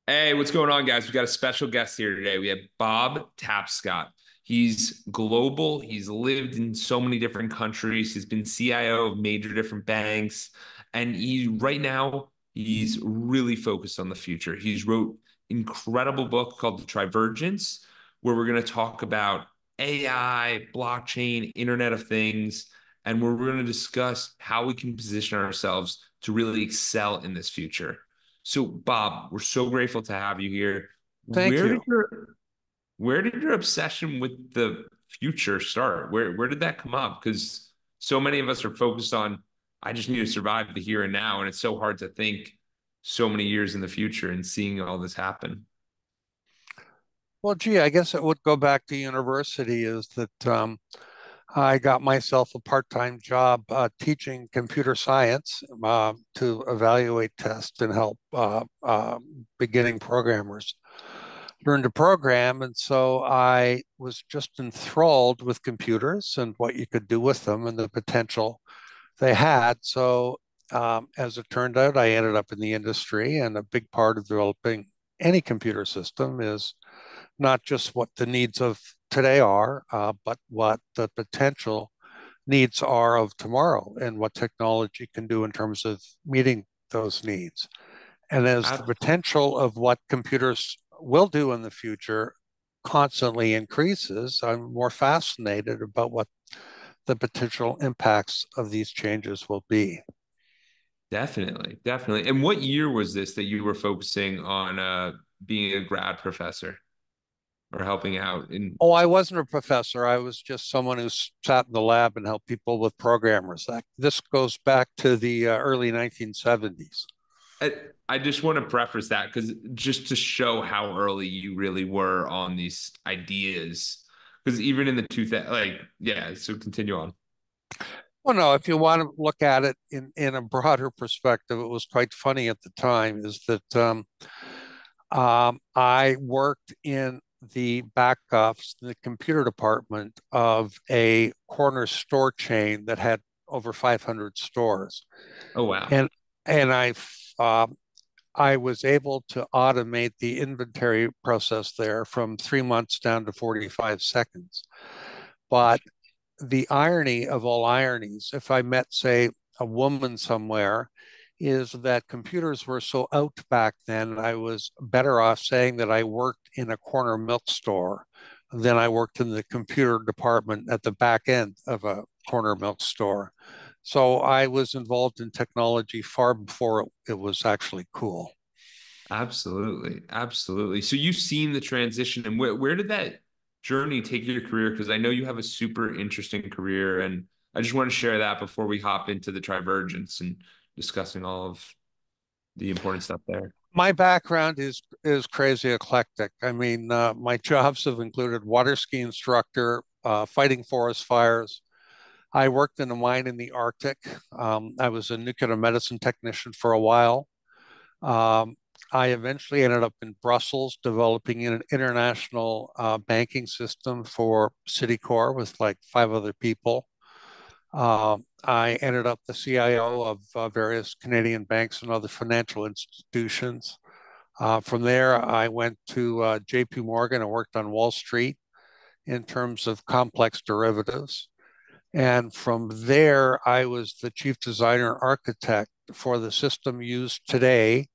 Hey, what's going on, guys? We got a special guest here today. We have Bob Tapscott. He's global. He's lived in so many different countries. He's been CIO of major different banks, and he right now he's really focused on the future. He's wrote incredible book called The Trivergence, where we're going to talk about AI, blockchain, Internet of Things, and we're going to discuss how we can position ourselves to really excel in this future. So, Bob, we're so grateful to have you here. Thank Where did you. your where did your obsession with the future start? Where did that come up? Because so many of us are focused on, I just need to survive the here and now, and it's so hard to think so many years in the future and seeing all this happen. Well, gee, I guess it would go back to university is that I got myself a part-time job teaching computer science to evaluate, test, and help beginning programmers learn to program. And so I was just enthralled with computers and what you could do with them and the potential they had. So as it turned out, I ended up in the industry, and a big part of developing any computer system is not just what the needs of today are, but what the potential needs are of tomorrow and what technology can do in terms of meeting those needs. And as the Ab- potential of what computers will do in the future constantly increases, I'm more fascinated about what the potential impacts of these changes will be. Definitely, definitely. And what year was this that you were focusing on being a grad professor or helping out in? Oh, I wasn't a professor. I was just someone who sat in the lab and helped people with programmers. This goes back to the early 1970s. I, I just want to preface that because just to show how early you really were on these ideas. Because even in the 2000, yeah, so continue on. Well, no, if you want to look at it in a broader perspective, it was quite funny at the time is that I worked in the back office, the computer department of a corner store chain that had over 500 stores. Oh, wow. And and um, I was able to automate the inventory process there from 3 months down to 45 seconds. But the irony of all ironies, if I met, say, a woman somewhere, is that computers were so out back then, I was better off saying that I worked in a corner milk store than I worked in the computer department at the back end of a corner milk store. So I was involved in technology far before it was actually cool. Absolutely. Absolutely. So you've seen the transition and where did that journey take your career? Because I know you have a super interesting career and I just want to share that before we hop into the Trivergence and discussing all of the important stuff there. My background is crazy eclectic. I mean, my jobs have included water ski instructor, fighting forest fires. I worked in a mine in the Arctic. I was a nuclear medicine technician for a while. Um, I eventually ended up in Brussels developing an international banking system for Citicorp with like five other people. I ended up the CIO of various Canadian banks and other financial institutions. From there, I went to JP Morgan and worked on Wall Street in terms of complex derivatives. And from there, I was the chief designer and architect for the system used today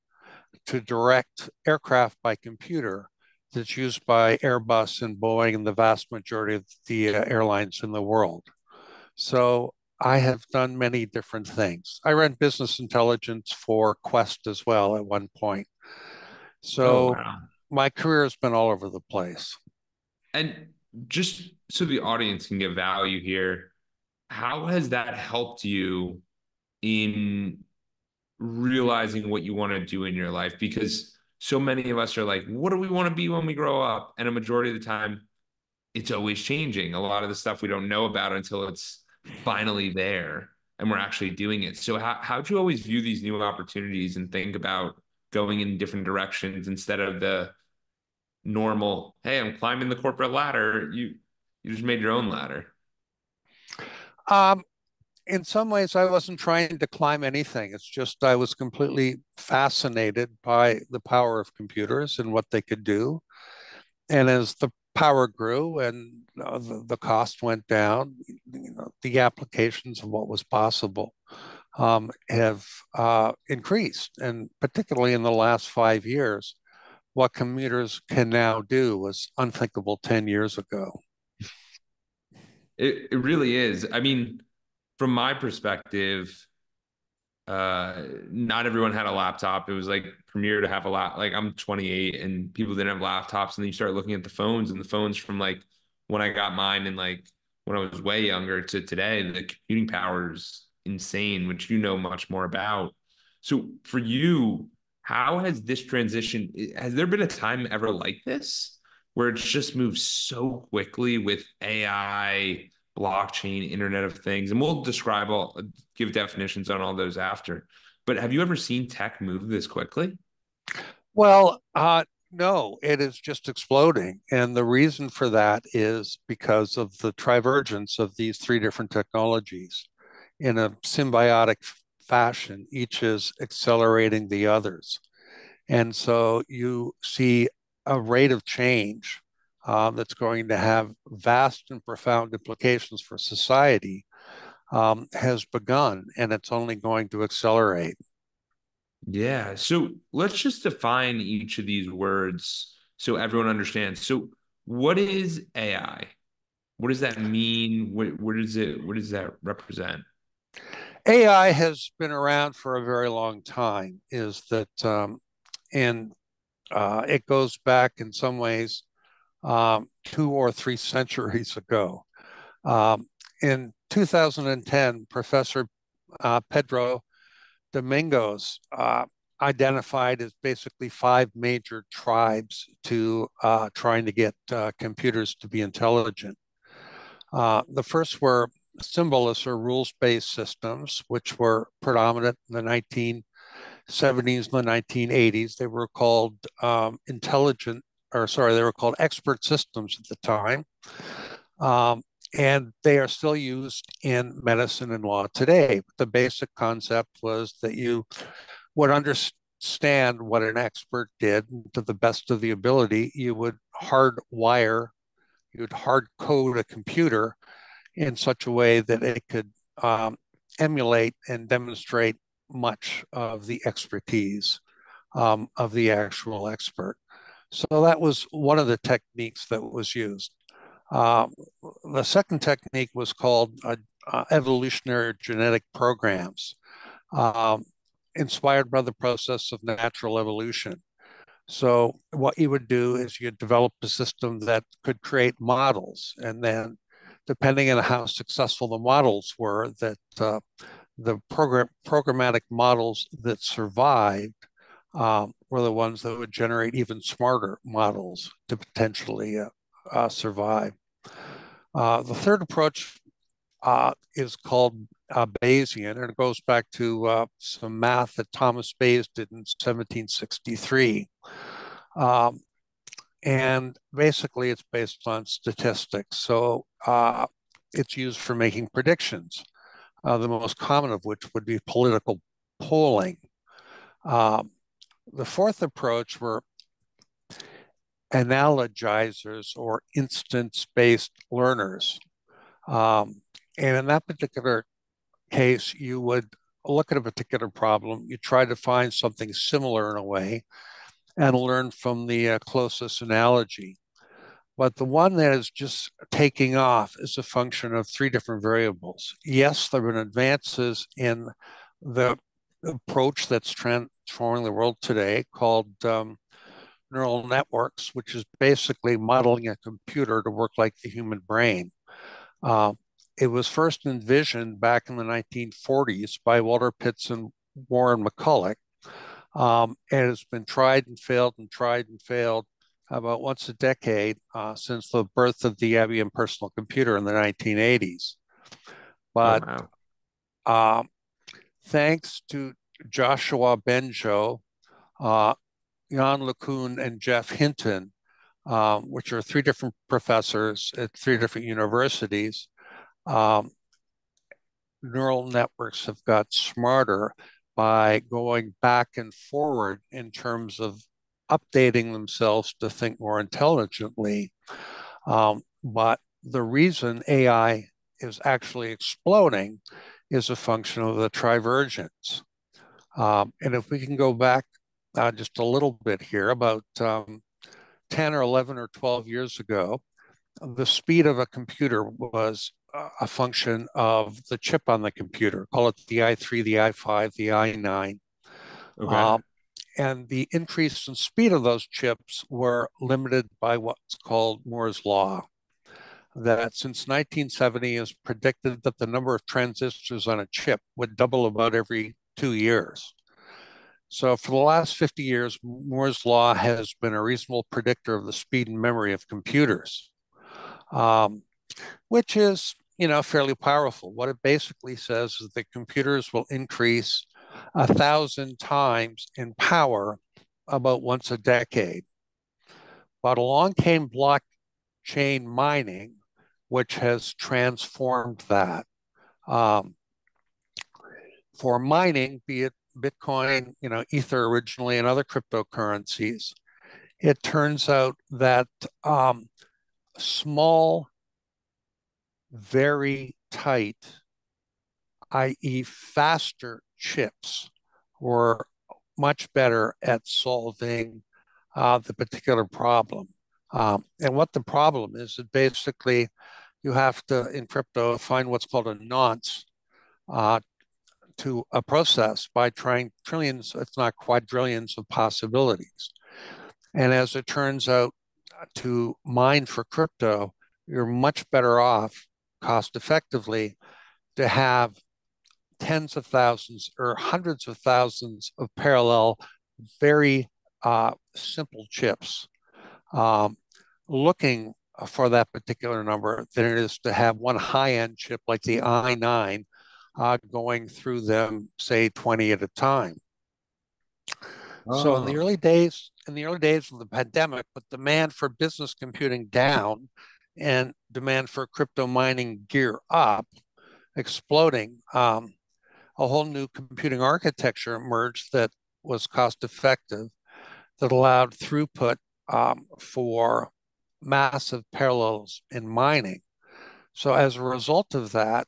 to direct aircraft by computer that's used by Airbus and Boeing and the vast majority of the airlines in the world. So I have done many different things. I ran business intelligence for Quest as well at one point. Oh, So wow. my career has been all over the place. And just so the audience can get value here, how has that helped you in realizing what you want to do in your life? Because so many of us are like, what do we want to be when we grow up? And a majority of the time, it's always changing. A lot of the stuff we don't know about until it's finally there and we're actually doing it. So how'd you always view these new opportunities and think about going in different directions instead of the normal, hey, I'm climbing the corporate ladder. You just made your own ladder. Um, in some ways, I wasn't trying to climb anything. It's just I was completely fascinated by the power of computers and what they could do. And as the power grew and the cost went down, the applications of what was possible have increased. And particularly in the last 5 years, what computers can now do was unthinkable 10 years ago. It really is. I mean, from my perspective, not everyone had a laptop. It was like premier to have a like I'm 28 and people didn't have laptops, and then you start looking at the phones, and the phones from like when I got mine and like when I was way younger to today, the computing power is insane, which you know much more about. So for you, how has this transition, has there been a time ever like this where it's just moved so quickly with AI, blockchain, Internet of Things, and we'll describe all, give definitions on all those after. But have you ever seen tech move this quickly? Well, no, it is just exploding. And the reason for that is because of the trivergence of these three different technologies in a symbiotic fashion. Each is accelerating the others. And so you see a rate of change that's going to have vast and profound implications for society has begun, and it's only going to accelerate. Yeah. So let's just define each of these words so everyone understands. So what is AI? What does that mean? What does that represent? AI has been around for a very long time, is that, and it goes back in some ways 2 or 3 centuries ago. In 2010, Professor Pedro Domingos identified as basically five major tribes to trying to get computers to be intelligent. The first were symbolist or rules-based systems, which were predominant in the 1970s and the 1980s. They were called they were called expert systems at the time. Um, and they are still used in medicine and law today. The basic concept was that you would understand what an expert did to the best of the ability. You would hard code a computer in such a way that it could emulate and demonstrate much of the expertise of the actual expert. So that was one of the techniques that was used. Um, the second technique was called evolutionary genetic programs, um, inspired by the process of natural evolution. So what you would do is you develop a system that could create models, and then depending on how successful the models were, that the programmatic models that survived were the ones that would generate even smarter models to potentially survive. The third approach is called Bayesian, and it goes back to some math that Thomas Bayes did in 1763. Um, and basically, it's based on statistics. So it's used for making predictions, the most common of which would be political polling. Um, the fourth approach were analogizers or instance-based learners. Um, and in that particular case, you would look at a particular problem, you try to find something similar in a way, and learn from the closest analogy. But the one that is just taking off is a function of three different variables. Yes, there have been advances in the approach that's transforming the world today called neural networks, which is basically modeling a computer to work like the human brain. Uh, it was first envisioned back in the 1940s by Walter Pitts and Warren McCulloch, and it's been tried and failed and tried and failed about once a decade since the birth of the IBM personal computer in the 1980s. Oh, But wow. um, thanks to Joshua Benjo, uh, Jan LeCun, and Jeff Hinton, which are three different professors at three different universities, um, neural networks have got smarter by going back and forward in terms of updating themselves to think more intelligently. But the reason AI is actually exploding is a function of the trivergence. And if we can go back just a little bit here, about 10 or 11 or 12 years ago, the speed of a computer was a function of the chip on the computer. Call it the i3, the i5, the i9. Okay. Uh, and the increase in speed of those chips were limited by what's called Moore's law. That since 1970 is predicted that the number of transistors on a chip would double about every 2 years. So for the last 50 years, Moore's law has been a reasonable predictor of the speed and memory of computers, um, which is, fairly powerful. What it basically says is that computers will increase 1,000 times in power about once a decade. But along came blockchain mining, which has transformed that. Um, for mining, be it Bitcoin, Ether originally, and other cryptocurrencies, it turns out that small, very tight, i.e., faster chips were much better at solving the particular problem. And what the problem is basically you have to, in crypto, find what's called a nonce uh, to a process by trying trillions, if not quadrillions, of possibilities. And as it turns out, to mine for crypto, you're much better off cost effectively to have tens of thousands or hundreds of thousands of parallel, very simple chips looking for that particular number than it is to have one high-end chip like the i9 going through them, say 20 at a time. So Oh, in the early days of the pandemic, with demand for business computing down and demand for crypto mining gear up, exploding, a whole new computing architecture emerged that was cost effective, that allowed throughput for massive parallels in mining. So as a result of that,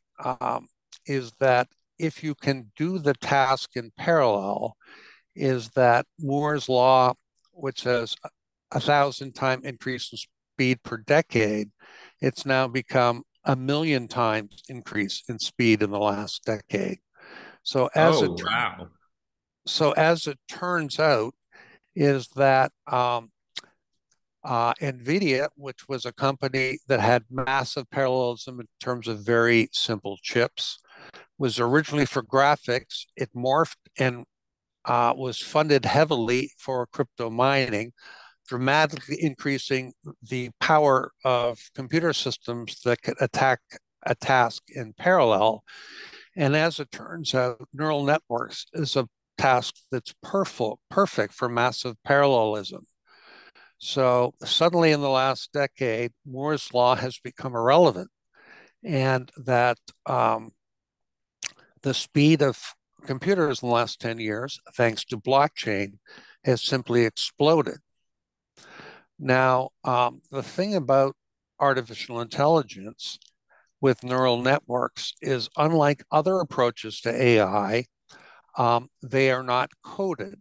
is that if you can do the task in parallel, is that Moore's law, which says 1,000-time increase in speed per decade, it's now become 1,000,000 times increase in speed in the last decade. So as it oh, turns wow. so as it turns out, is that NVIDIA, which was a company that had massive parallelism in terms of very simple chips, was originally for graphics. It morphed and was funded heavily for crypto mining, dramatically increasing the power of computer systems that could attack a task in parallel. And as it turns out, neural networks is a task that's perfect for massive parallelism. So suddenly in the last decade, Moore's law has become irrelevant, and that the speed of computers in the last 10 years, thanks to blockchain, has simply exploded. Now, the thing about artificial intelligence with neural networks is unlike other approaches to AI, they are not coded.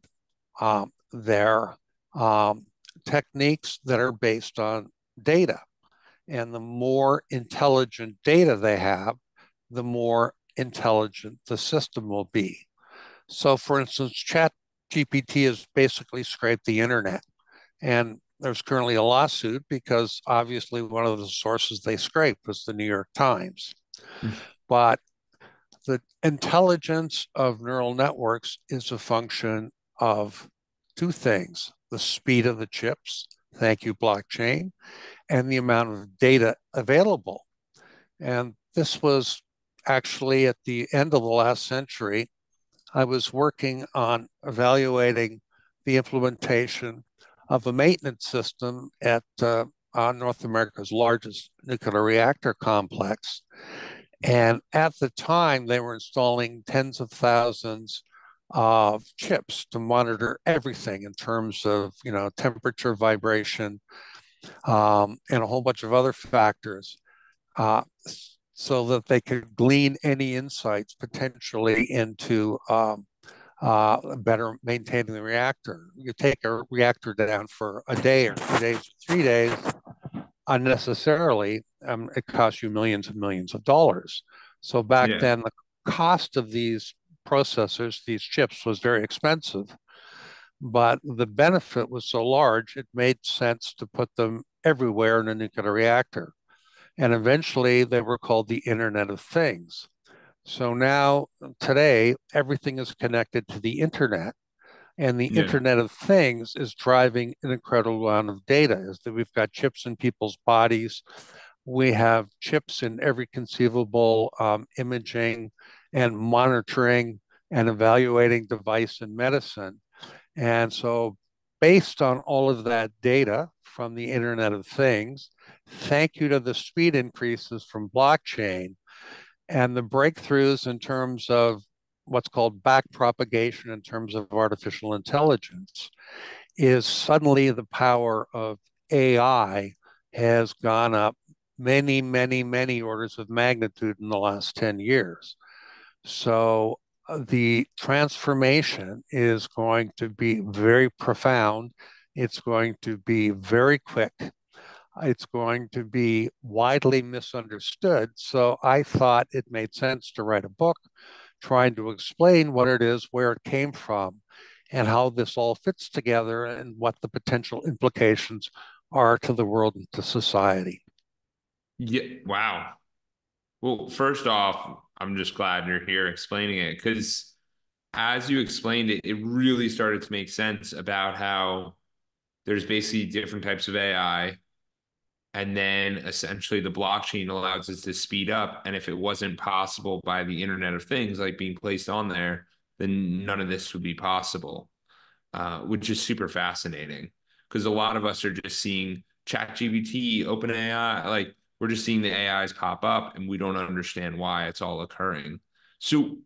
They're techniques that are based on data. And the more intelligent data they have, the more intelligent the system will be. So, for instance, Chat GPT has basically scraped the internet. And there's currently a lawsuit because obviously one of the sources they scraped was the New York Times. But the intelligence of neural networks is a function of two things: the speed of the chips, thank you, blockchain, and the amount of data available. And this was actually at the end of the last century. I was working on evaluating the implementation of a maintenance system at North America's largest nuclear reactor complex. And at the time, they were installing tens of thousands of chips to monitor everything in terms of, temperature, vibration, and a whole bunch of other factors, uh, so that they could glean any insights potentially into better maintaining the reactor. You take a reactor down for a day or 2 days or 3 days unnecessarily, it costs you millions and millions of dollars. So back Yeah. then, the cost of these processors, these chips, was very expensive, but the benefit was so large, it made sense to put them everywhere in a nuclear reactor. And eventually, they were called the Internet of Things. So now, today, everything is connected to the internet, and the Yeah. Internet of Things is driving an incredible amount of data. Is that we've got chips in people's bodies, we have chips in every conceivable imaging and monitoring and evaluating device in medicine. And so, based on all of that data from the Internet of Things, thank you to the speed increases from blockchain and the breakthroughs in terms of what's called back propagation in terms of artificial intelligence, is suddenly the power of AI has gone up many, many, many orders of magnitude in the last 10 years. So the transformation is going to be very profound. It's going to be very quick. It's going to be widely misunderstood. So I thought it made sense to write a book trying to explain what it is, where it came from, and how this all fits together and what the potential implications are to the world and to society. Yeah. Wow. Well, first off, I'm just glad you're here explaining it because as you explained it, it really started to make sense about how there's basically different types of AI. And then essentially the blockchain allows us to speed up. And if it wasn't possible by the Internet of Things, like being placed on there, then none of this would be possible, which is super fascinating. Because a lot of us are just seeing ChatGPT, OpenAI, like we're just seeing the AIs pop up and we don't understand why it's all occurring. So,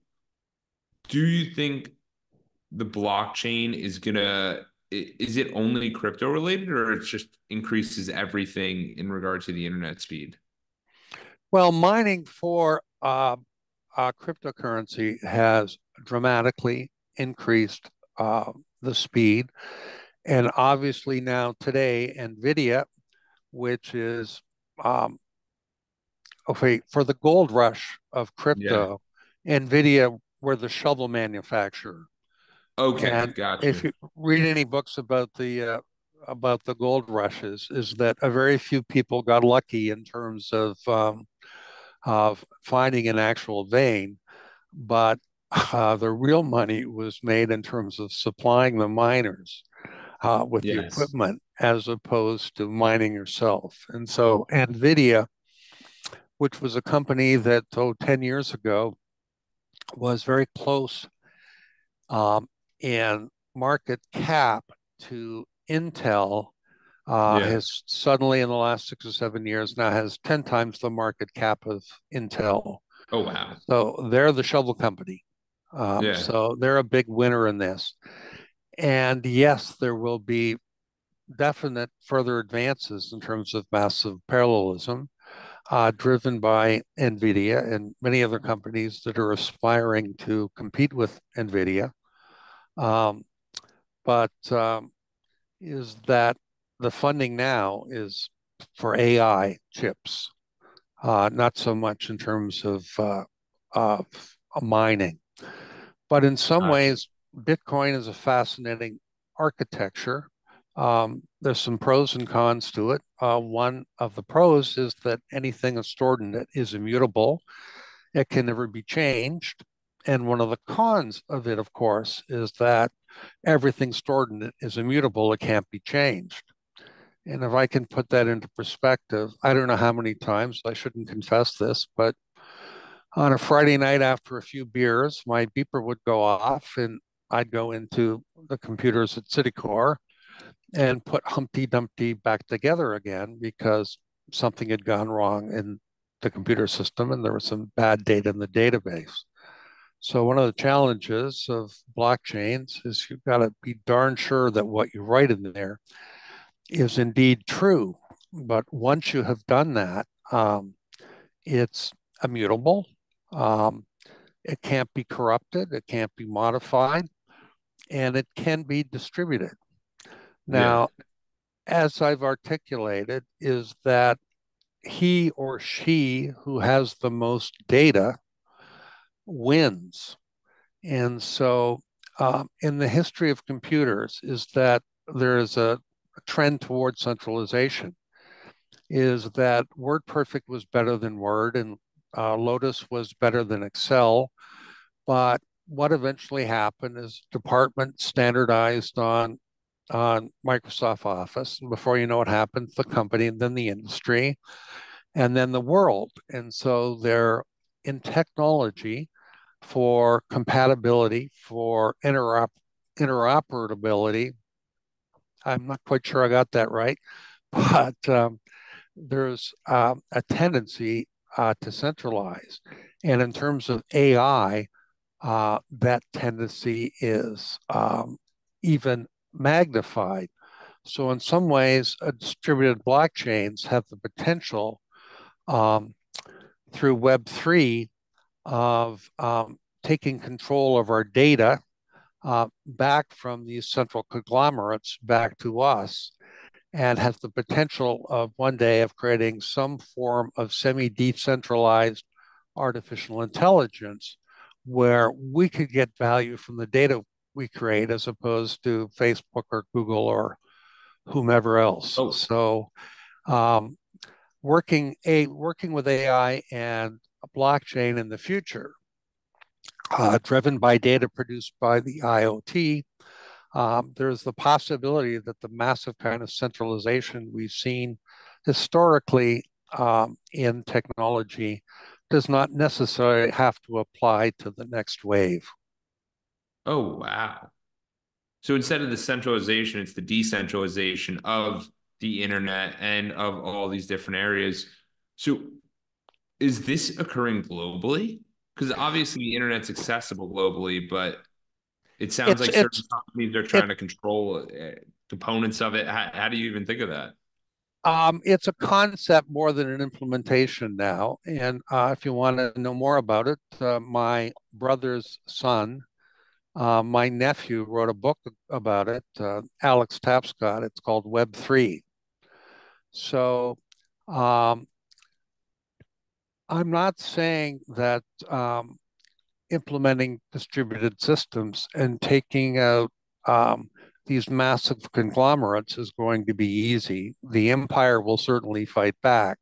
do you think the blockchain is gonna is it only crypto related or it just increases everything in regard to the internet speed? Well, mining for cryptocurrency has dramatically increased the speed. And obviously, now today, NVIDIA, which is, um, okay, for the gold rush of Yeah. crypto, NVIDIA were the shovel manufacturer. Okay, And got if you. you read any books about the gold rushes, is that a very few people got lucky in terms of finding an actual vein, but the real money was made in terms of supplying the miners with the Yes. equipment as opposed to mining yourself. And so NVIDIA, which was a company that, 10 years ago, was very close um, in market cap to Intel, Yeah. has suddenly in the last 6 or 7 years now has 10 times the market cap of Intel. Oh wow. So they're the shovel company. Yeah. So they're a big winner in this. And yes, there will be definite further advances in terms of massive parallelism, driven by NVIDIA and many other companies that are aspiring to compete with NVIDIA. Um, but is that the funding now is for AI chips, not so much in terms of mining. But in some Gotcha. ways, Bitcoin is a fascinating architecture. There's some pros and cons to it. One of the pros is that anything that's stored in it is immutable. It can never be changed. And one of the cons of it, of course, is that everything stored in it is immutable. It can't be changed. And if I can put that into perspective, I don't know how many times, I shouldn't confess this, but on a Friday night after a few beers, my beeper would go off and I'd go into the computers at Citicorp and put Humpty Dumpty back together again because something had gone wrong in the computer system, and there was some bad data in the database. So one of the challenges of blockchains is you've got to be darn sure that what you write in there is indeed true. But once you have done that, it's immutable. Um, it can't be corrupted. It can't be modified, and it can be distributed. Yeah. Now, as I've articulated, is that he or she who has the most data wins. And so, in the history of computers, is that there is a trend towards centralization. Is that WordPerfect was better than Word, and Lotus was better than Excel. But what eventually happened is department standardized on Microsoft Office. And before you know what happens, the company, and then the industry, and then the world. And so they're in technology for compatibility, for interoperability. I'm not quite sure I got that right, but there's a tendency to centralize. And in terms of AI, that tendency is even magnified. So in some ways, distributed blockchains have the potential um, through Web3 of taking control of our data back from these central conglomerates back to us, and has the potential of one day of creating some form of semi-decentralized artificial intelligence where we could get value from the data we create as opposed to Facebook or Google or whomever else. Oh, So um, working with AI and a blockchain in the future, driven by data produced by the IoT, there's the possibility that the massive kind of centralization we've seen historically in technology does not necessarily have to apply to the next wave. oh, wow. So instead of the centralization, it's the decentralization of the internet and of all these different areas. So is this occurring globally? Because obviously the internet's accessible globally, but it sounds It's like it's certain companies are it trying to control components of it. How do you even think of that? it's a concept more than an implementation now. And if you want to know more about it, my brother's son, my nephew, wrote a book about it. Alex Tapscott. It's called Web3. So um, I'm not saying that implementing distributed systems and taking out these massive conglomerates is going to be easy. The empire will certainly fight back,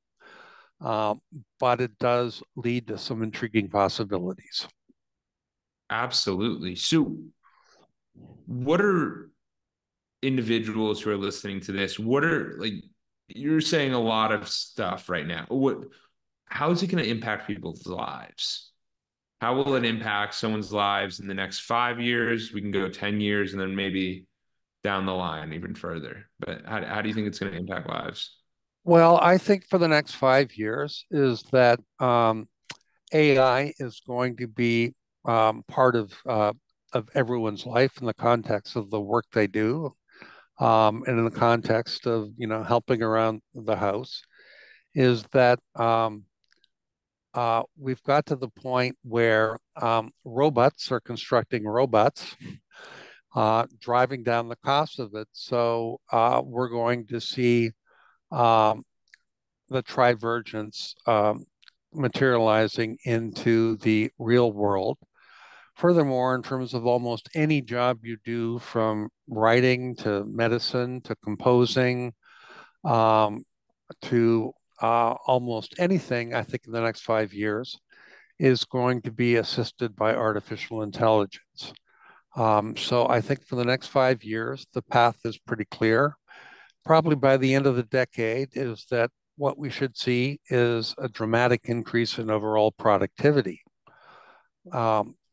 um, but it does lead to some intriguing possibilities. Absolutely. So what are individuals who are listening to this, what are like you're saying a lot of stuff right now. How is it going to impact people's lives? How will it impact someone's lives in the next 5 years? We can go 10 years and then maybe down the line even further. But how do you think it's going to impact lives? Well, I think for the next 5 years is that AI is going to be part of everyone's life in the context of the work they do, and in the context of helping around the house. Is that we've got to the point where robots are constructing robots, driving down the cost of it. So we're going to see um, the Trivergence materializing into the real world. Furthermore, in terms of almost any job you do, from writing to medicine to composing um, to almost anything, I think in the next 5 years is going to be assisted by artificial intelligence. So I think for the next 5 years, the path is pretty clear. Probably by the end of the decade, is that what we should see is a dramatic increase in overall productivity.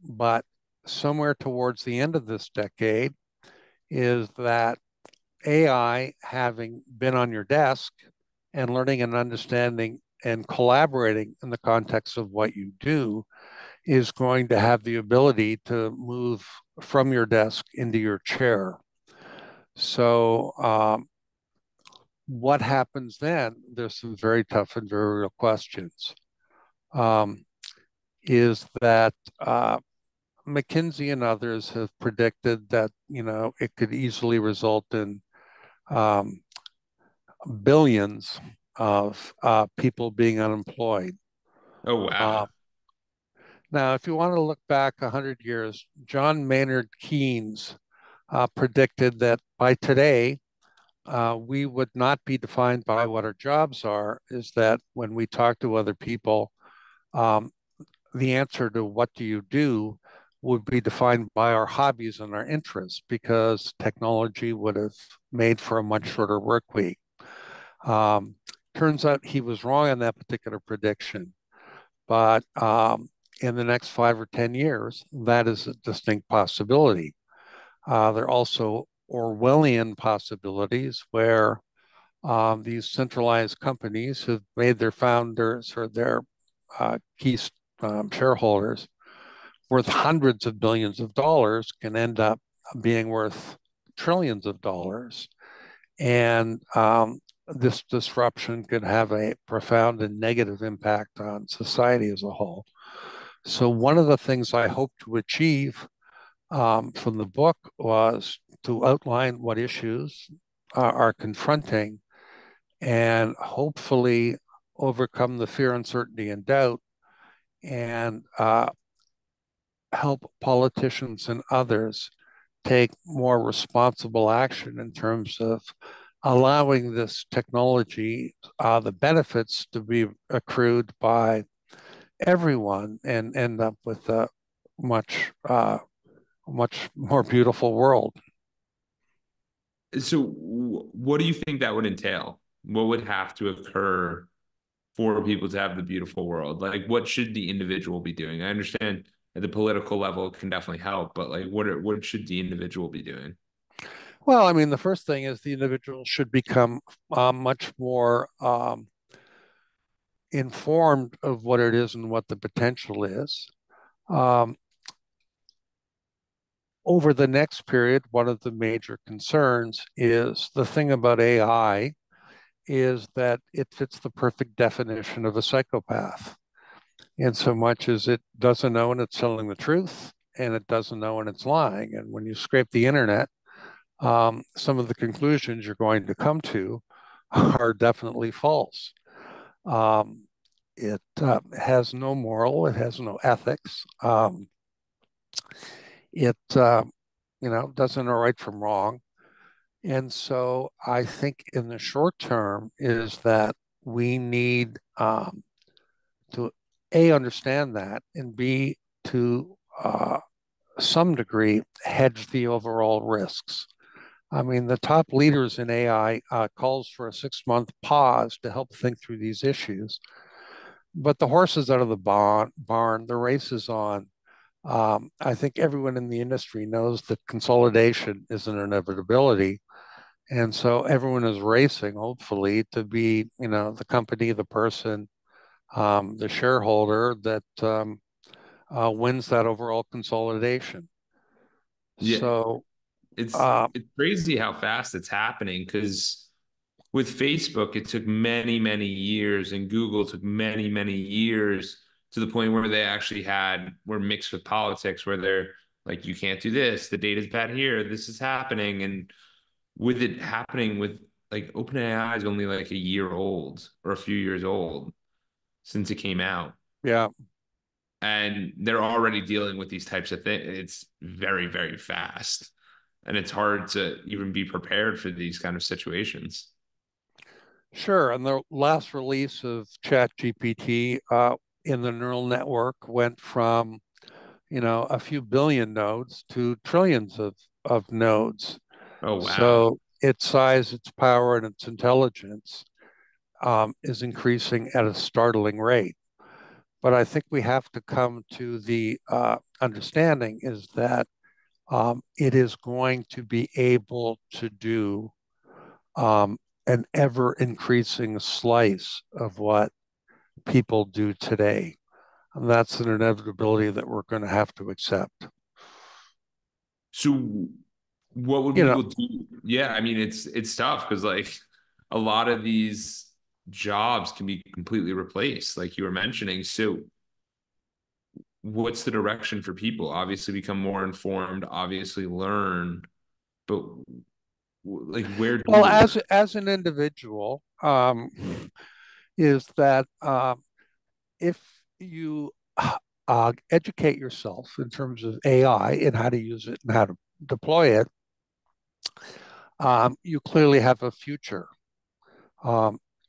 But somewhere towards the end of this decade, is that AI having been on your desk and learning and understanding and collaborating in the context of what you do is going to have the ability to move from your desk into your chair. So, what happens then? There's some very tough and very real questions. Um, is that McKinsey and others have predicted that it could easily result in um, billions of people being unemployed. Oh, wow. Uh, Now, if you want to look back 100 years, John Maynard Keynes predicted that by today, we would not be defined by what our jobs are, is that when we talk to other people, um, the answer to what do you do would be defined by our hobbies and our interests because technology would have made for a much shorter work week. Um, Turns out he was wrong on that particular prediction, but in the next 5 or 10 years, that is a distinct possibility. There are also Orwellian possibilities where these centralized companies who've made their founders or their key shareholders worth hundreds of billions of dollars can end up being worth trillions of dollars. And this disruption could have a profound and negative impact on society as a whole. So, one of the things I hope to achieve from the book was to outline what issues are confronting and hopefully overcome the fear, uncertainty, and doubt and help politicians and others take more responsible action in terms of allowing this technology, the benefits to be accrued by everyone and end up with a much, much more beautiful world. So, what do you think that would entail? What would have to occur for people to have the beautiful world? Like, what should the individual be doing? I understand at the political level it can definitely help, but like, what should the individual be doing? Well, I mean, the first thing is the individual should become much more informed of what it is and what the potential is. Um, Over the next period, one of the major concerns is the thing about AI is that it fits the perfect definition of a psychopath in so much as it doesn't know when it's telling the truth and it doesn't know when it's lying. And when you scrape the internet, some of the conclusions you're going to come to are definitely false. Um, it has no moral, it has no ethics. It doesn't know right from wrong. And so I think in the short term is that we need to A, understand that, and B, to some degree hedge the overall risks. I mean, the top leaders in AI calls for a 6-month pause to help think through these issues. But the horse is out of the barn, the race is on. I think everyone in the industry knows that consolidation is an inevitability. And so everyone is racing, hopefully, to be, the company, the person, the shareholder that wins that overall consolidation. Yeah, So, it's uh, it's crazy how fast it's happening because with Facebook, it took many, many years, and Google took many, many years to the point where they actually were mixed with politics, where they're like, you can't do this, the data's bad here, this is happening. And with it happening with like OpenAI is only like a year old or a few years old since it came out. yeah, And they're already dealing with these types of things. It's very, very fast. And it's hard to even be prepared for these kind of situations. sure. And the last release of ChatGPT in the neural network went from, a few billion nodes to trillions of nodes. Oh, wow. So its size, its power, and its intelligence is increasing at a startling rate. But I think we have to come to the understanding is that it is going to be able to do um, an ever increasing slice of what people do today. And that's an inevitability that we're going to have to accept. So what would You know, people do? Yeah, I mean it's tough because like a lot of these jobs can be completely replaced, like you were mentioning. So what's the direction for people? Obviously become more informed, obviously learn, but like where do well, they go? as an individual, is that if you educate yourself in terms of AI and how to use it and how to deploy it, you clearly have a future.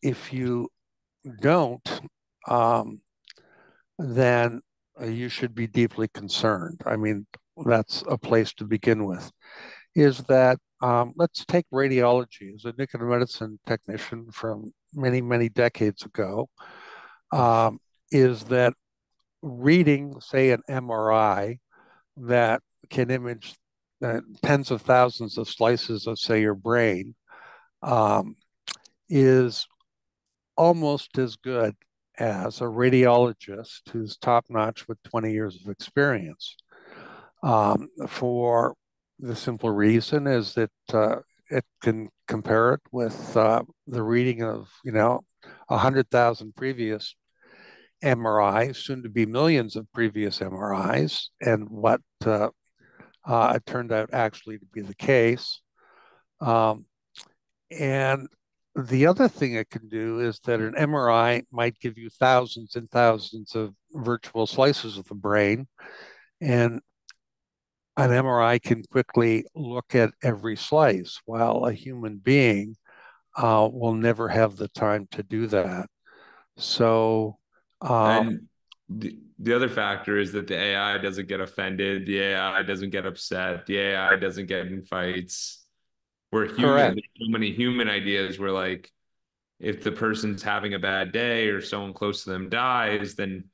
If you don't, um, then you should be deeply concerned. I mean, that's a place to begin with. Is that let's take radiology as a nuclear medicine technician from many, many decades ago. Um, is that reading, say, an MRI that can image tens of thousands of slices of, say, your brain, um, is almost as good as a radiologist who's top notch with 20 years of experience. For the simple reason is that it can compare it with the reading of, 100,000 previous MRIs, soon to be millions of previous MRIs, and what it turned out actually to be the case. Um, and the other thing it can do is that an MRI might give you thousands and thousands of virtual slices of the brain, and an MRI can quickly look at every slice, while a human being will never have the time to do that. So, um, And the other factor is that the AI doesn't get offended, the AI doesn't get upset, the AI doesn't get in fights. We're human. correct. There's so many human ideas where like if the person's having a bad day or someone close to them dies, then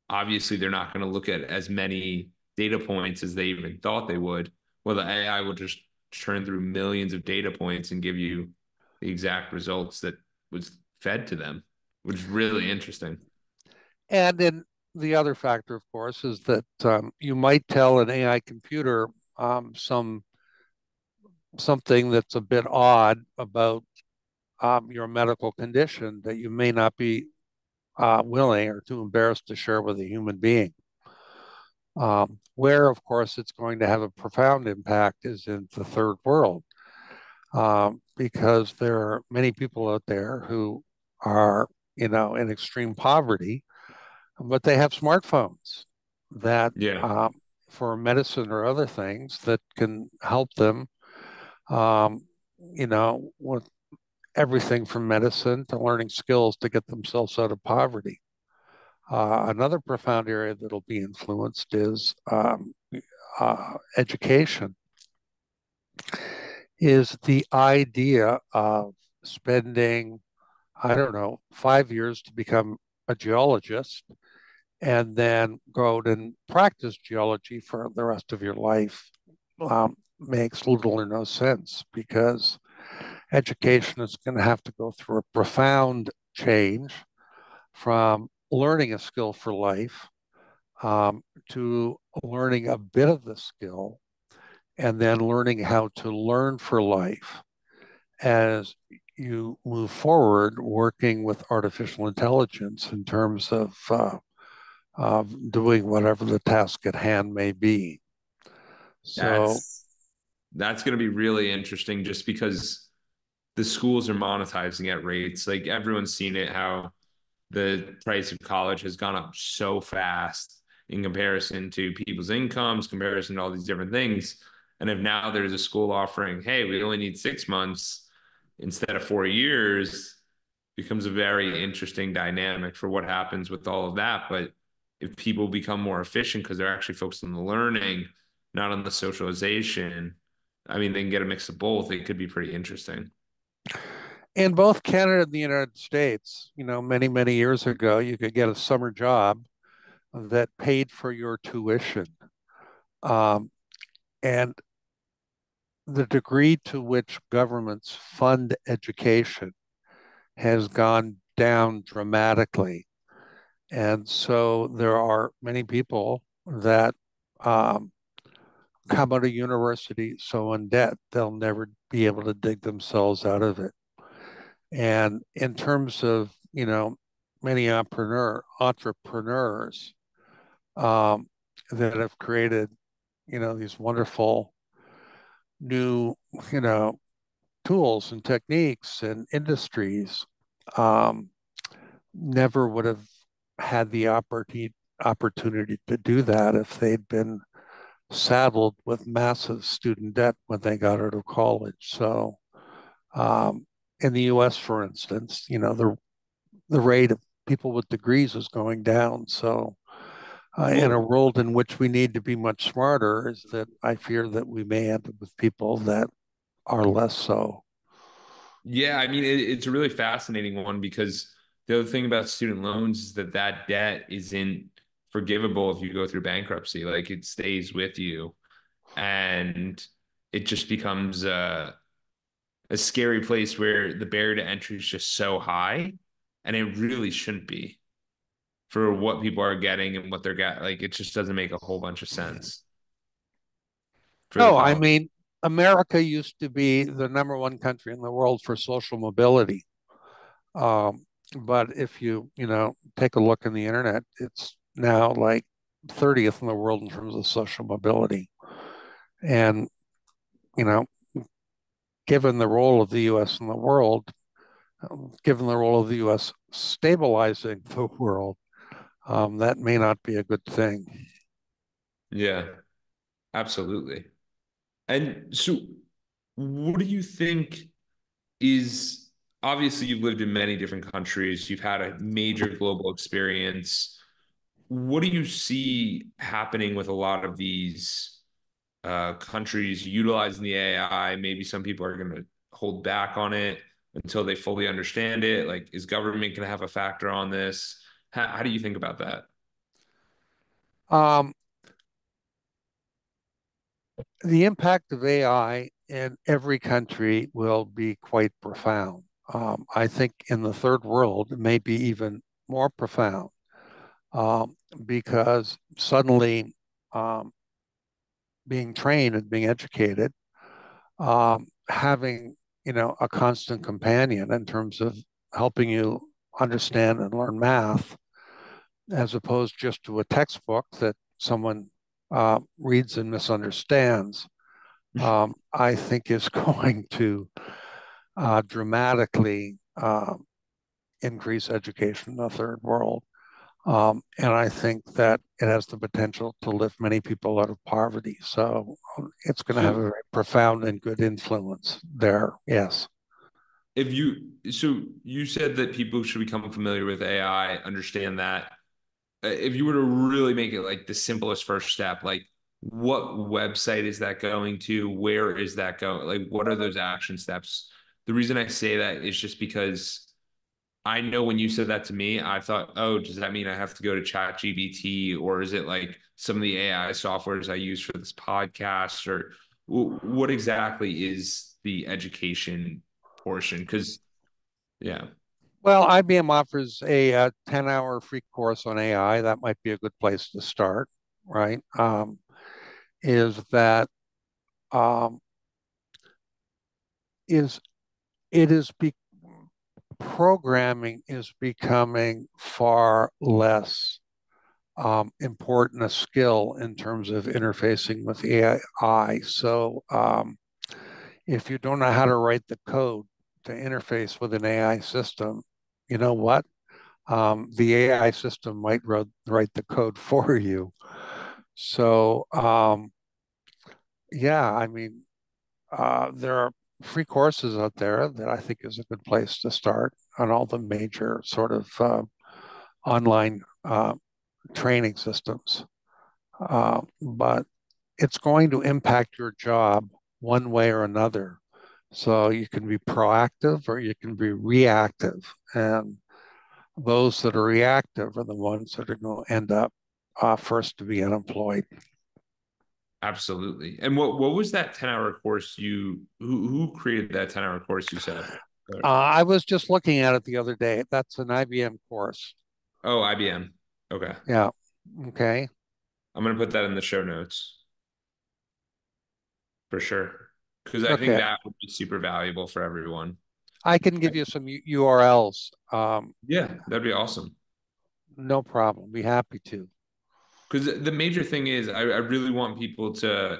obviously they're not going to look at as many data points as they even thought they would. Well, the AI will just churn through millions of data points and give you the exact results that was fed to them, which is really interesting. And then the other factor, of course, is that you might tell an AI computer something that's a bit odd about your medical condition that you may not be willing or too embarrassed to share with a human being. Where, of course, it's going to have a profound impact is in the third world, because there are many people out there who are, in extreme poverty, but they have smartphones that, Yeah. for medicine or other things, that can help them, um, with everything from medicine to learning skills to get themselves out of poverty. Another profound area that'll be influenced is education, is the idea of spending, I don't know, 5 years to become a geologist and then go out and practice geology for the rest of your life. Makes little or no sense, because education is going to have to go through a profound change from learning a skill for life, to learning a bit of the skill and then learning how to learn for life as you move forward working with artificial intelligence in terms of doing whatever the task at hand may be. So, That's that's going to be really interesting just because the schools are monetizing at rates. Like everyone's seen it, how the price of college has gone up so fast in comparison to people's incomes, comparison to all these different things. And if now there's a school offering, hey, we only need 6 months instead of 4 years, becomes a very interesting dynamic for what happens with all of that. But if people become more efficient because they're actually focused on the learning, not on the socialization, I mean, they can get a mix of both. It could be pretty interesting. in both Canada and the United States, many, many years ago, you could get a summer job that paid for your tuition. Um, and the degree to which governments fund education has gone down dramatically. And so there are many people that um, come out of university so in debt they'll never be able to dig themselves out of it. And in terms of, many entrepreneurs um, that have created, these wonderful new, you know, tools and techniques and industries, um, never would have had the opportunity to do that if they'd been saddled with massive student debt when they got out of college. So, um, in the U.S., for instance, the rate of people with degrees is going down. So, in a Well, world in which we need to be much smarter, is that I fear that we may end up with people that are less so. yeah, I mean, it's a really fascinating one because the other thing about student loans is that that debt isn't forgivable if you go through bankruptcy. Like it stays with you, and it just becomes a scary place where the barrier to entry is just so high, and it really shouldn't be for what people are getting and what they're getting. Like it just doesn't make a whole bunch of sense for the No, I college. mean, America used to be the number one country in the world for social mobility. Um, but if take a look in the internet, it's now like 30th in the world in terms of social mobility. And, you know, given the role of the US in the world, given the role of the US stabilizing the world, that may not be a good thing. Yeah, absolutely. And so, what do you think is obviously you've lived in many different countries, you've had a major global experience. What do you see happening with a lot of these countries utilizing the AI? Maybe some people are going to hold back on it until they fully understand it. Like, is government going to have a factor on this? How do you think about that? Um, the impact of AI in every country will be quite profound. I think in the third world, it may be even more profound um, because suddenly um, being trained and being educated, having a constant companion in terms of helping you understand and learn math, as opposed just to a textbook that someone reads and misunderstands, I think is going to dramatically increase education in the third world. And I think that it has the potential to lift many people out of poverty. So it's going to have So, a very profound and good influence there. Yes. so you said that people should become familiar with AI, understand that. If you were to really make it like the simplest first step, like what website is that going to? Where is that going? Like, what are those action steps? The reason I say that is just because I know when you said that to me, I thought, oh, does that mean I have to go to ChatGPT, or is it like some of the AI softwares I use for this podcast, or what exactly is the education portion? Because, yeah, Well, IBM offers a 10-hour free course on AI. That might be a good place to start, right? Is that um, is it is be programming is becoming far less important a skill in terms of interfacing with AI. So if you don't know how to write the code to interface with an AI system, you know what? The AI system might write the code for you. So yeah, I mean, there are free courses out there that I think is a good place to start on all the major sort of online training systems. But it's going to impact your job one way or another. So you can be proactive or you can be reactive. And those that are reactive are the ones that are going to end up first to be unemployed. absolutely. And what was that 10-hour course who created that 10-hour course you said? I was just looking at it the other day. That's an IBM course. Oh, IBM. Okay. Yeah. Okay. I'm gonna put that in the show notes for sure. Because I think Okay. that would be super valuable for everyone. I can give you some URLs. Yeah, that'd be awesome. No problem. Be happy to. Because the major thing is, I really want people to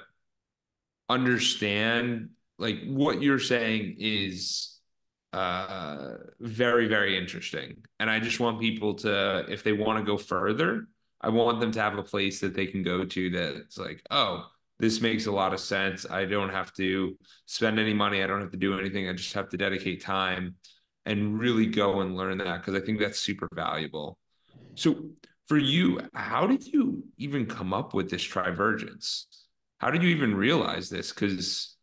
understand like what you're saying is very, very interesting. And I just want people to, if they want to go further, I want them to have a place that they can go to that's like, oh, this makes a lot of sense. I don't have to spend any money. I don't have to do anything. I just have to dedicate time and really go and learn that because I think that's super valuable. So for you, how did you even come up with this trivergence? How did you even realize this? Because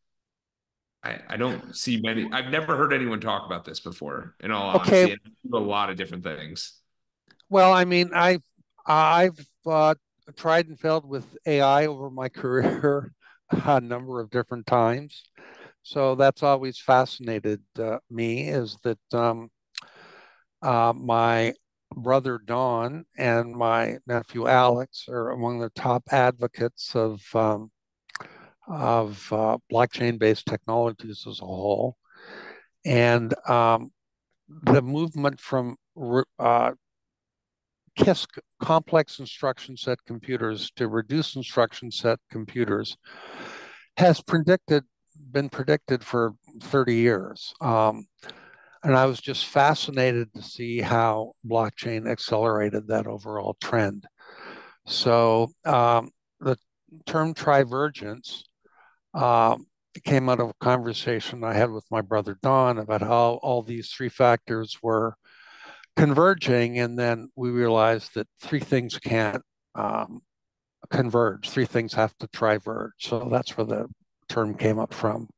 I don't see many, I've never heard anyone talk about this before, in all Okay. honesty, and I do a lot of different things. Well, I mean, I've tried and failed with AI over my career a number of different times. So that's always fascinated me is that my brother Don and my nephew Alex are among the top advocates of blockchain-based technologies as a whole. And the movement from KISS, complex instruction set computers, to reduced instruction set computers has been predicted for 30 years. And I was just fascinated to see how blockchain accelerated that overall trend. So the term trivergence came out of a conversation I had with my brother Don about how all these three factors were converging, and then we realized that three things can't um, converge. Three things have to triverge. So that's where the term came up from.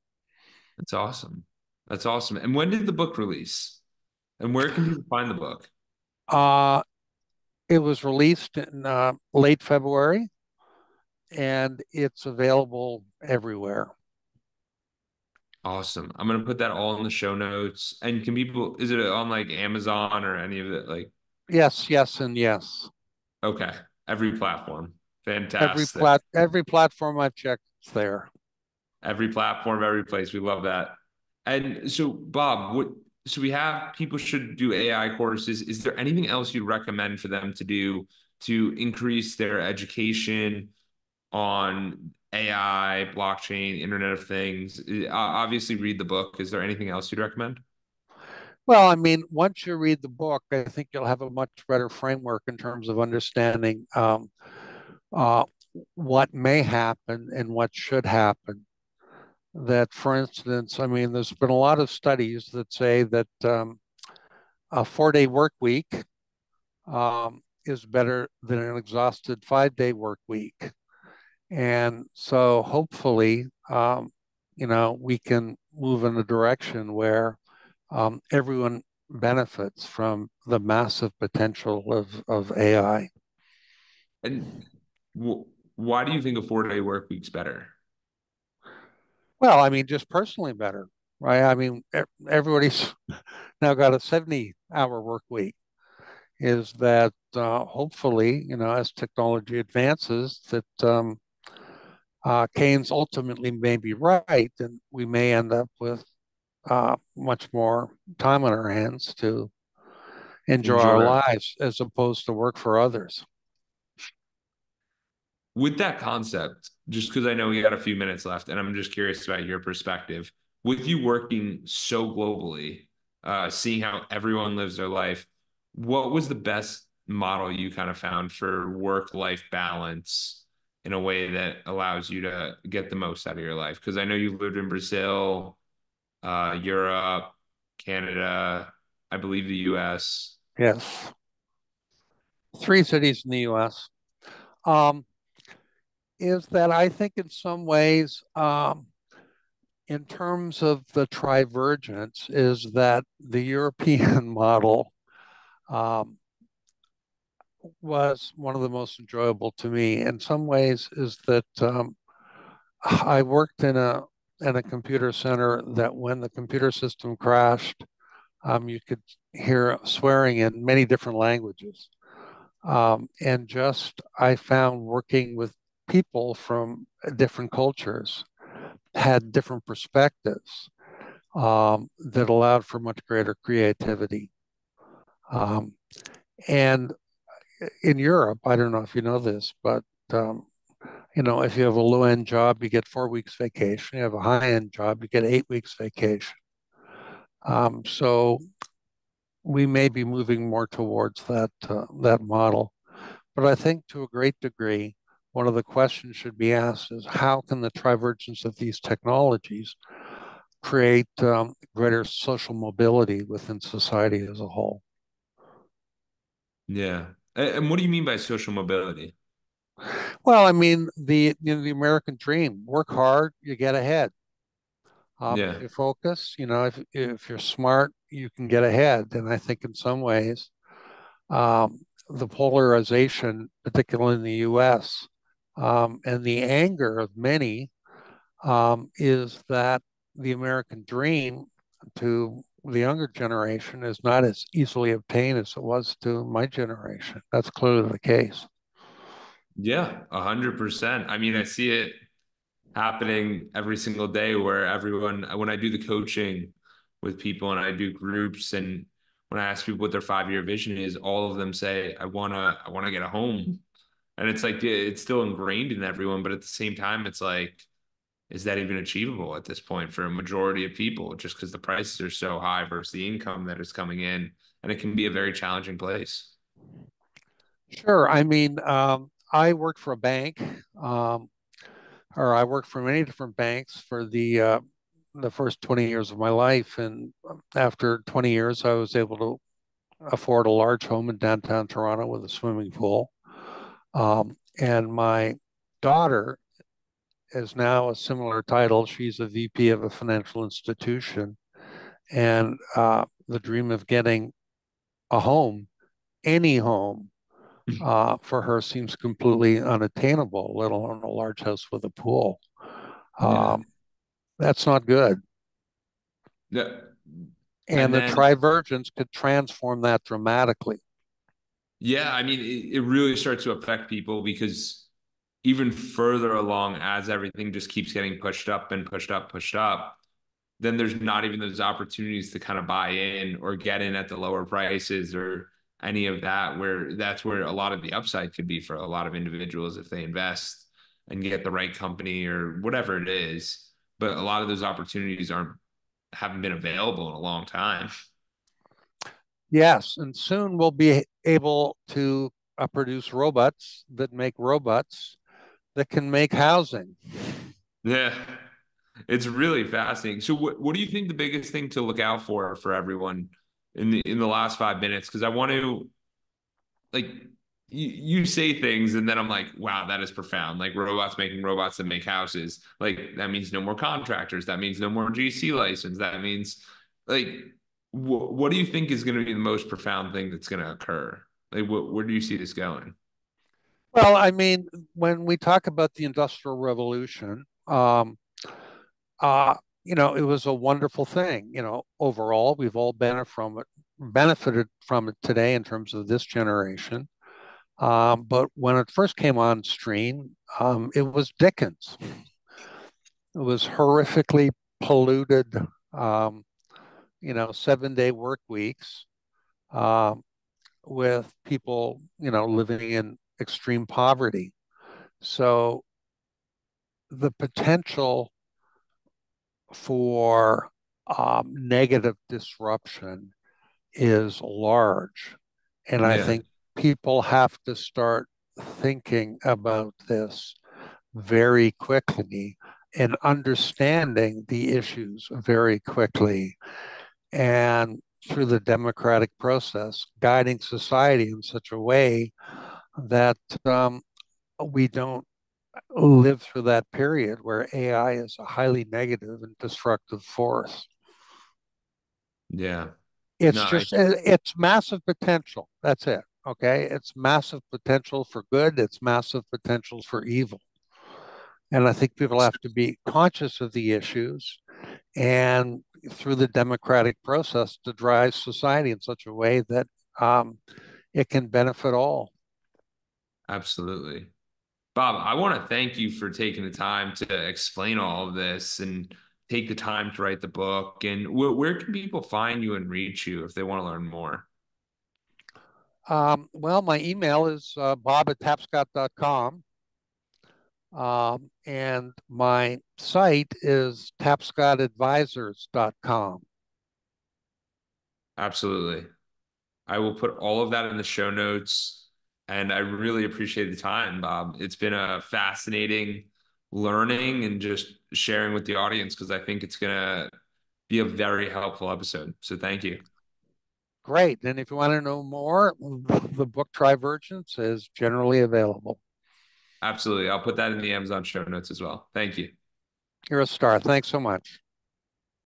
That's awesome. That's awesome. And when did the book release? And where can people find the book? Uh, it was released in late February, and it's available everywhere. Awesome. I'm gonna put that all in the show notes. And can people, is it on like Amazon or any of it? Like, Yes, yes, and yes. okay, every platform. Fantastic. Every platform I've checked, it's there. Every platform, every place. We love that. And so, Bob, what so we have people should do AI courses. Is there anything else you'd recommend for them to do to increase their education on AI, blockchain, Internet of Things? Obviously, read the book. Is there anything else you'd recommend? Well, I mean, once you read the book, I think you'll have a much better framework in terms of understanding uh, what may happen and what should happen. That, for instance, I mean, there's been a lot of studies that say that a 4-day work week is better than an exhausted 5-day work week. And so hopefully, we can move in a direction where everyone benefits from the massive potential of AI. And w why do you think a 4-day work week's better? Well, I mean, just personally better, right? I mean, everybody's now got a 70-hour work week. Is that hopefully, as technology advances, that Keynes ultimately may be right, and we may end up with much more time on our hands to enjoy our Enjoy. lives as opposed to work for others. With that concept, just because I know we got a few minutes left, and I'm just curious about your perspective, with you working so globally, seeing how everyone lives their life, what was the best model you kind of found for work-life balance in a way that allows you to get the most out of your life? Because I know you lived in Brazil, Europe, Canada, I believe the US. Yes, 3 cities in the U.S. Um, is that I think in some ways, in terms of the trivergence, is that the European model um, was one of the most enjoyable to me. In some ways, is that I worked in a computer center that when the computer system crashed, you could hear swearing in many different languages. And just I found working with people from different cultures had different perspectives that allowed for much greater creativity. Um, and in Europe, I don't know if you know this, but um, if you have a low end job, you get 4 weeks vacation. You have a high end job, you get 8 weeks vacation. So we may be moving more towards that model. But I think to a great degree, one of the questions should be asked is how can the trivergence of these technologies create greater social mobility within society as a whole? Yeah. And what do you mean by social mobility? Well, I mean the American dream: work hard, you get ahead. If Yeah. you focus, if you're smart, you can get ahead. And I think in some ways, the polarization, particularly in the U.S., and the anger of many is that the American dream to the younger generation is not as easily obtained as it was to my generation. That's clearly the case. Yeah, 100%. I mean, I see it happening every single day where everyone, when I do the coaching with people and I do groups and when I ask people what their 5-year vision is, all of them say, I want to get a home. And it's like, yeah, it's still ingrained in everyone, but at the same time, it's like, is that even achievable at this point for a majority of people just because the prices are so high versus the income that is coming in? And it can be a very challenging place. Sure. I mean, I worked for a bank, um, or I worked for many different banks for the first 20 years of my life. And after 20 years, I was able to afford a large home in downtown Toronto with a swimming pool. And my daughter is now a similar title. She's a VP of a financial institution. And the dream of getting a home, any home, for her seems completely unattainable, let alone a large house with a pool. Yeah. Um, that's not good. Yeah. And And the then trivergence could transform that dramatically. yeah, I mean, it really starts to affect people because even further along, as everything just keeps getting pushed up and pushed up, then there's not even those opportunities to kind of buy in or get in at the lower prices or any of that, where that's where a lot of the upside could be for a lot of individuals if they invest and get the right company or whatever it is. But a lot of those opportunities haven't been available in a long time. Yes, and soon we'll be able to produce robots that make robots that can make housing. Yeah. It's really fascinating. So what do you think the biggest thing to look out for everyone in the last 5 minutes? Because I want to like you say things and then I'm like, wow, that is profound. Like robots making robots that make houses. Like that means no more contractors. That means no more GC license. That means like what do you think is going to be the most profound thing that's going to occur? Like where do you see this going? Well, I mean, when we talk about the Industrial Revolution, uh, it was a wonderful thing. Overall, we've all benefited from it today in terms of this generation. But when it first came on stream, it was Dickens. It was horrifically polluted, um, 7-day work weeks, um, with people, living in extreme poverty. So the potential for negative disruption is large. And I Yeah. think people have to start thinking about this very quickly and understanding the issues very quickly. And through the democratic process, guiding society in such a way that we don't live through that period where AI is a highly negative and destructive force. Yeah. It's No, I just, it's massive potential. That's it. Okay. It's massive potential for good, it's massive potential for evil. And I think people have to be conscious of the issues and through the democratic process to drive society in such a way that um, it can benefit all. Absolutely. Bob, I want to thank you for taking the time to explain all of this and take the time to write the book. And where can people find you and reach you if they want to learn more? Well, my email is bob@tapscott.com. And my site is tapscottadvisors.com. Absolutely. I will put all of that in the show notes. And I really appreciate the time, Bob. It's been a fascinating learning and just sharing with the audience because I think it's going to be a very helpful episode. So thank you. Great. And if you want to know more, the book Trivergence is generally available. Absolutely. I'll put that in the Amazon show notes as well. Thank you. You're a star. Thanks so much.